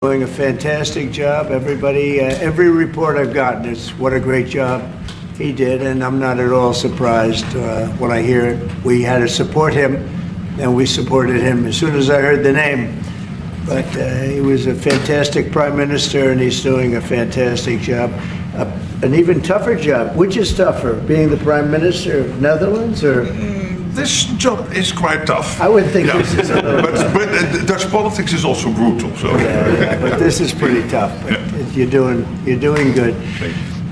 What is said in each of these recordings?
Doing a fantastic job. Everybody, every report I've gotten is what a great job he did, and I'm not at all surprised when I hear it. We had to support him, and we supported him as soon as I heard the name. But he was a fantastic prime minister, and he's doing a fantastic job. An even tougher job. Which is tougher, being the prime minister of Netherlands or? This job is quite tough. I would think this is a little but Dutch politics is also brutal. So but this is pretty tough. But you're doing good.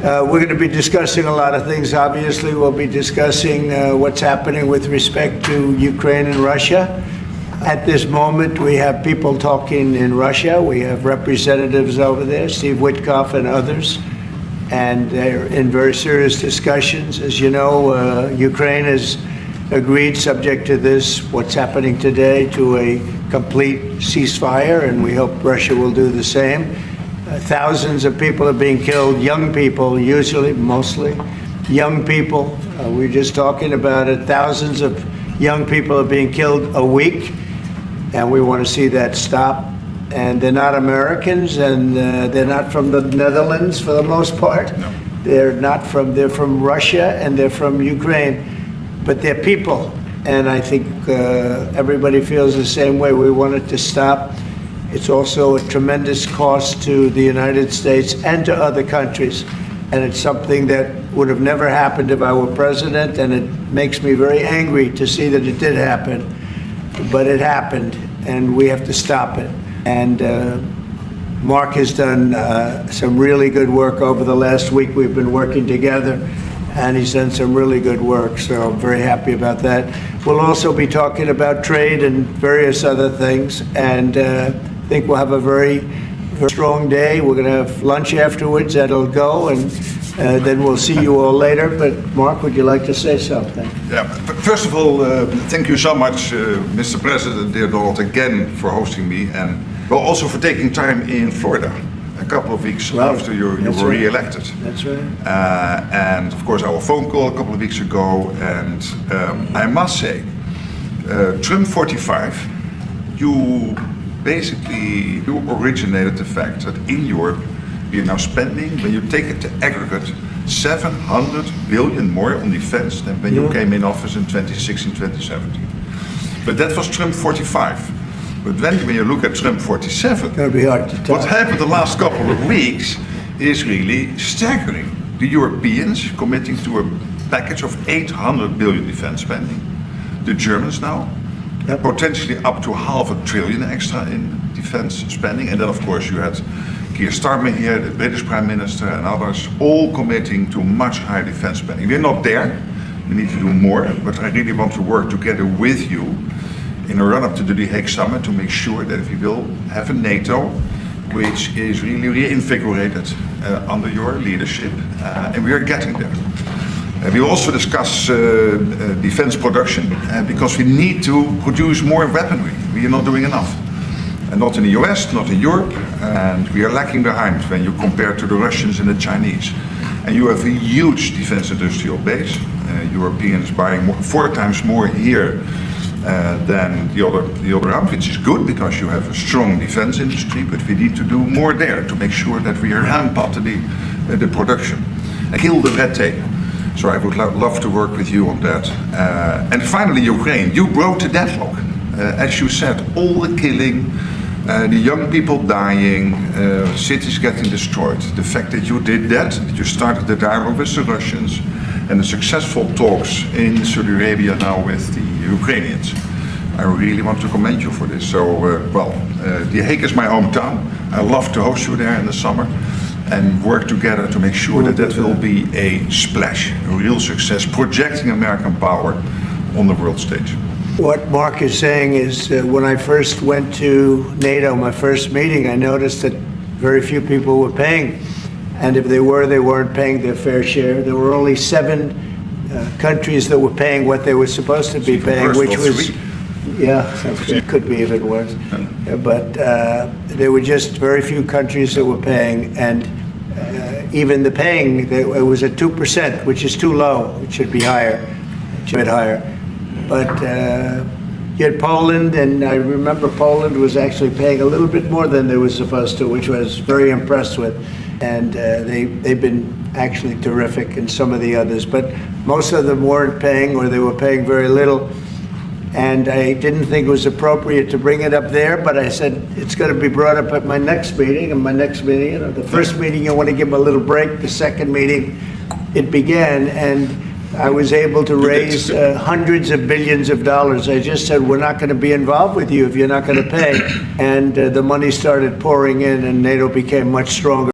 We're going to be discussing a lot of things. Obviously, we'll be discussing what's happening with respect to Ukraine and Russia. At this moment, we have people talking in Russia. We have representatives over there, Steve Witkoff and others, and they're in very serious discussions. As you know, Ukraine has agreed, subject to this, what's happening today, to a complete ceasefire, and we hope Russia will do the same. Thousands of people are being killed, young people, usually, mostly young people. We were just talking about it. Thousands of young people are being killed a week, and we want to see that stop. And they're not Americans, and they're not from the Netherlands for the most part. No. They're from Russia, and they're from Ukraine. But they're people, and I think everybody feels the same way. We want it to stop. It's also a tremendous cost to the United States and to other countries, and it's something that would have never happened if I were president, and it makes me very angry to see that it did happen. But it happened, and we have to stop it. And Mark has done some really good work over the last week. We've been working together, and he's done some really good work, so I'm very happy about that. We'll also be talking about trade and various other things, and I think we'll have a very, very strong day. We're going to have lunch afterwards, that'll go, and then we'll see you all later. But Mark, would you like to say something? yeah. First of all, thank you so much, Mr. President, dear Donald, again for hosting me, and well, also for taking time in Florida. A couple of weeks after you were re-elected. That's right. And of course our phone call a couple of weeks ago, and I must say, Trump 45, you originated the fact that in Europe we are now spending, when you take it to aggregate, 700 billion more on defense than when you came in office in 2016, 2017. But that was Trump 45. But when you look at Trump 47, Gonna be hard to tell. what happened the last couple of weeks is really staggering. The Europeans committing to a package of 800 billion defense spending. The Germans now, potentially up to $500 billion extra in defense spending. And then of course you had Keir Starmer here, the British Prime Minister, and others, all committing to much higher defense spending. We're not there, we need to do more, but I really want to work together with you in a run-up to the Hague Summit to make sure that we will have a NATO which is really reinvigorated under your leadership, and we are getting there. We also discuss defense production because we need to produce more weaponry. We are not doing enough. And not in the US, not in Europe, and we are lacking behind when you compare to the Russians and the Chinese. And you have a huge defense industrial base. Europeans buying 4 times more here than the other round, which is good because you have a strong defense industry, but we need to do more there to make sure that we ramp up the production and kill the red tape. So I would love to work with you on that. And finally, Ukraine, you broke the deadlock. As you said, all the killing, the young people dying, cities getting destroyed. The fact that you did that you started the dialogue with the Russians, and the successful talks in Saudi Arabia now with the Ukrainians. I really want to commend you for this. So, The Hague is my hometown. I love to host you there in the summer and work together to make sure that will be a splash, a real success, projecting American power on the world stage. What Mark is saying is when I first went to NATO, my first meeting, I noticed that very few people were paying. And if they were, they weren't paying their fair share. There were only 7 countries that were paying what they were supposed to be paying, which was, it could be if it was. But there were just very few countries that were paying, and even the paying, it was at 2%, which is too low. It should be higher, it should be higher. But You had Poland, and I remember Poland was actually paying a little bit more than they were supposed to, which I was very impressed with. And they've been actually terrific, and some of the others. But most of them weren't paying, or they were paying very little. And I didn't think it was appropriate to bring it up there, but I said it's going to be brought up at my next meeting. And my next meeting, you know, the first meeting you want to give them a little break. The second meeting, it began, and I was able to raise hundreds of billions of dollars. I just said, we're not going to be involved with you if you're not going to pay. And the money started pouring in, and NATO became much stronger.